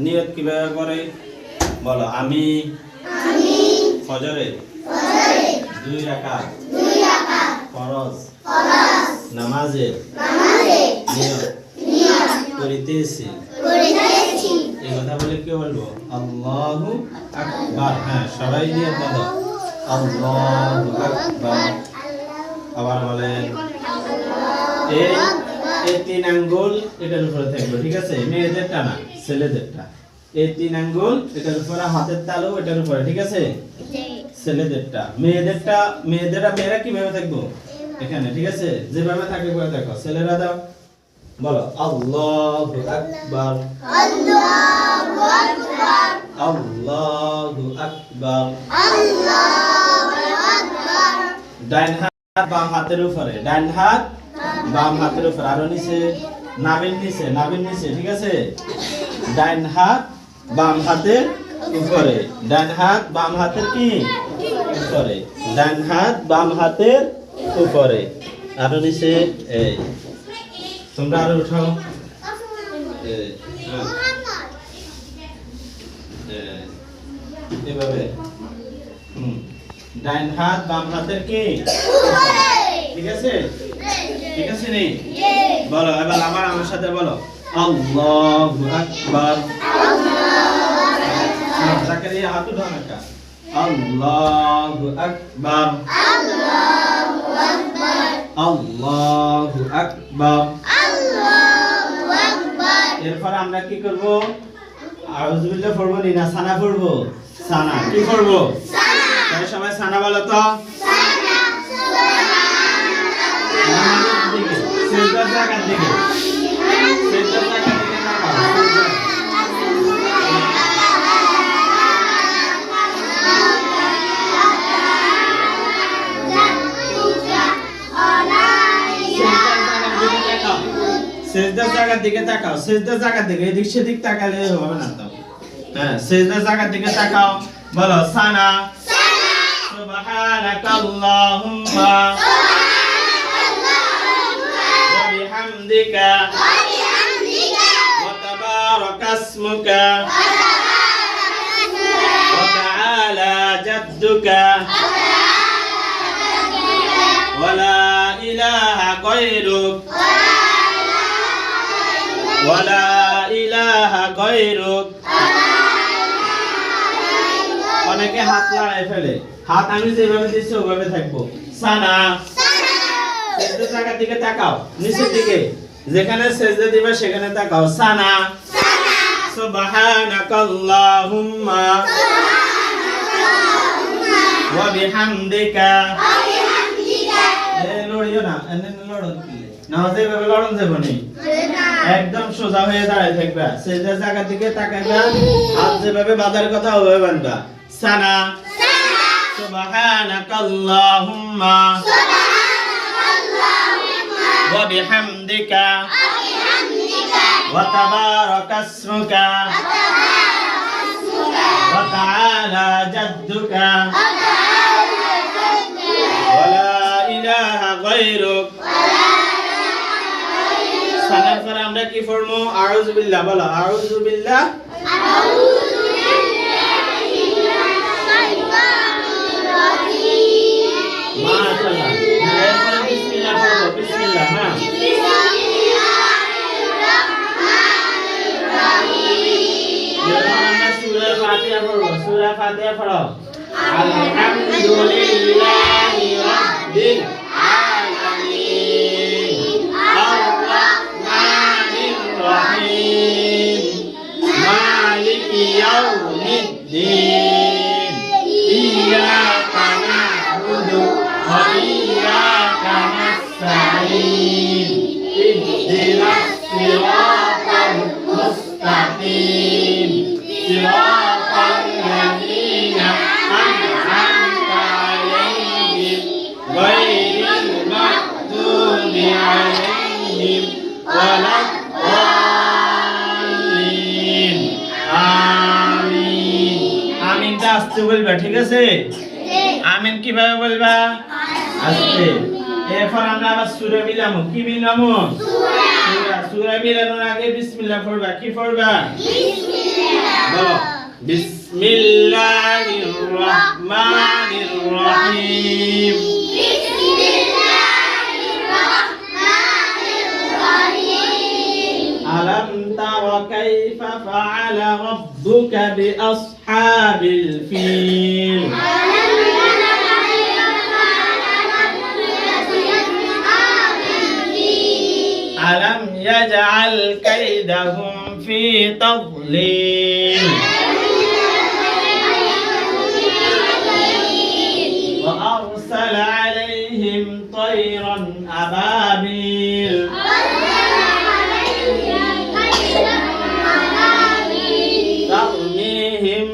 নিয়ত কিভাবে করে বলো? আমি ফজরে 2 রাকাত ফরজ নামাজের নিয়ত করিতেছি। এই কথা বলে কি বলবো? আল্লাহু আকবার। হ্যাঁ, সবাই নিয়ত বলো, আল্লাহু আকবার। আবার বলেন, এই 3 আঙ্গুল এটার উপরে থাকবে, ঠিক আছে? মেয়েদেরটা না, ছেলেদেরটা। এই 3 আঙ্গুল এটার উপরে, হাতের তালু এটার উপরে, ঠিক আছে? ছেলেদেরটা। মেয়েরা কিভাবে থাকবো? এখানে, ঠিক আছে? যেভাবে থাকে করে দেখো। ছেলেরা দাও, বলো আল্লাহু আকবার, আল্লাহু আকবার, আল্লাহু আকবার, আল্লাহু আকবার। ডান হাত বাম হাতের উপরে, ডান হাত বাম হাতের উপরে, আরো নিচে, নাভির নিচে, ঠিক আছে? ডান হাত বাম হাতের উপরে, ডান হাত বাম হাতের কি উপরে, ডান হাত বাম হাতের উপরে, আরো নিচে। এই তোমরা আরো উঠাও, এভাবে। ডান হাত বাম হাতের কি, ঠিক আছে? ঠিক আছে নি? বলো এবার আমার সাথে বলো, আল্লাহু আকবার। জাকারিয়া হাত উঠাও একটা, আল্লাহু আকবার, আল্লাহু আকবার, আল্লাহু আকবার, আল্লাহু আকবার। এরপর আমরা কি করব? আউযু বিল্লাহ পড়বো না, সানা পড়বো। সানা কি পড়বো? সানা। তাই সবাই সানা বলো তো। সানা। সেজদার জায়গার দিকে, সেজদার জায়গার দিকে তাকাও। সেজদার জায়গার দিকে তাকাও, সেজদার জায়গার দিকে, এদিক সেদিক তাকালে হবে না তো। হ্যাঁ, সেজদার জায়গার দিকে তাকাও, বলো সানা। সুবহানাকাল্লাহুম্মা ওয়া বিহামদিকা ওয়া তাবারাকাসমুকা ওয়া তাআলা জাদ্দুকা ওয়া লা ইলাহা গায়রুক ওয়ালা ইলাহা গায়রুক। অনেকে হাত লাগায় ফেলে, হাত আমি যেভাবে দিচ্ছি ওভাবে থাকবো। সানা। সেজদার জায়গার দিকে তাকাও, নিচের দিকে, যেখানে সেজদা দিবে সেখানে তাকাও। সানা। সুবহানাকাল্লাহুম্মা ওয়া বিহামদিকা। লড়িও না, এনে লড়ন কি না, যেভাবে লড়ন যাবে না, একদম সোজা হয়ে দাঁড়ায় থাকবা। সেজদার জায়গার দিকে তাকাইবা, হাত যেভাবে বাঁধার কথা ওভাবে বাঁধবা। সানা। সুবহানাকাল্লাহুম্মা ওয়া বিহামদিকা ওয়া তাবারাকাসমুকা ওয়া তাআলা জাদ্দুকা ওয়া লা ইলাহা গায়রুক। সানার পরে আমরা কি পড়বো? আউযু বিল্লাহ। বলো আউযু বিল্লাহ, আউযু বিল্লাহি মিনাশ শাইতানির রাজিম। মাশাআল্লাহ। এরপরে বিসমিল্লাহ পড়বো, বিসমিল্লাহ। হ্যাঁ, বিসমিল্লাহির রাহমানির রাহিম। এরপর আমরা সূরা ফাতিহা পড়বো, সূরা ফাতিহা পড়ো। আলহামদুলিল্লাহি রাব্বিল আলামিন আর-রাহমানির রাহিম মালিকি ইয়াউমিদ্দিন ইয়্যাকা না'বুদু ওয়া ইয়্যাকা নাস্তাঈন ইহদিনাস সিরাতাল মুস্তাকিম সিরাতাল লাযীনা আন'আমতা আলাইহিম গায়রিল মাগদুবি আলাইহিম ওয়ালাদ-দাল্লিন। আমিন। আমিনটা আস্তে বলবা, ঠিক আছে? আমিন কিভাবে বলবা? আস্তে। এরপর আমরা আবার সূরা মিলামু। কি মিলামু? সূরা। সূরা মিলানোর আগে বিসমিল্লাহ পড়বা কি পড়বা বলো বিসমিল্লাহির রহমানির রহিম আলাম তারা কাইফা ফাআলা রাব্বুকা বিআসহাবিল ফিল ألم يجعل كيدهم في تضليل وأرسل عليهم طيرا أبابيل ترميهم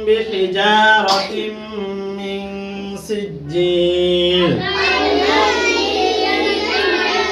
بحجارة من سجيل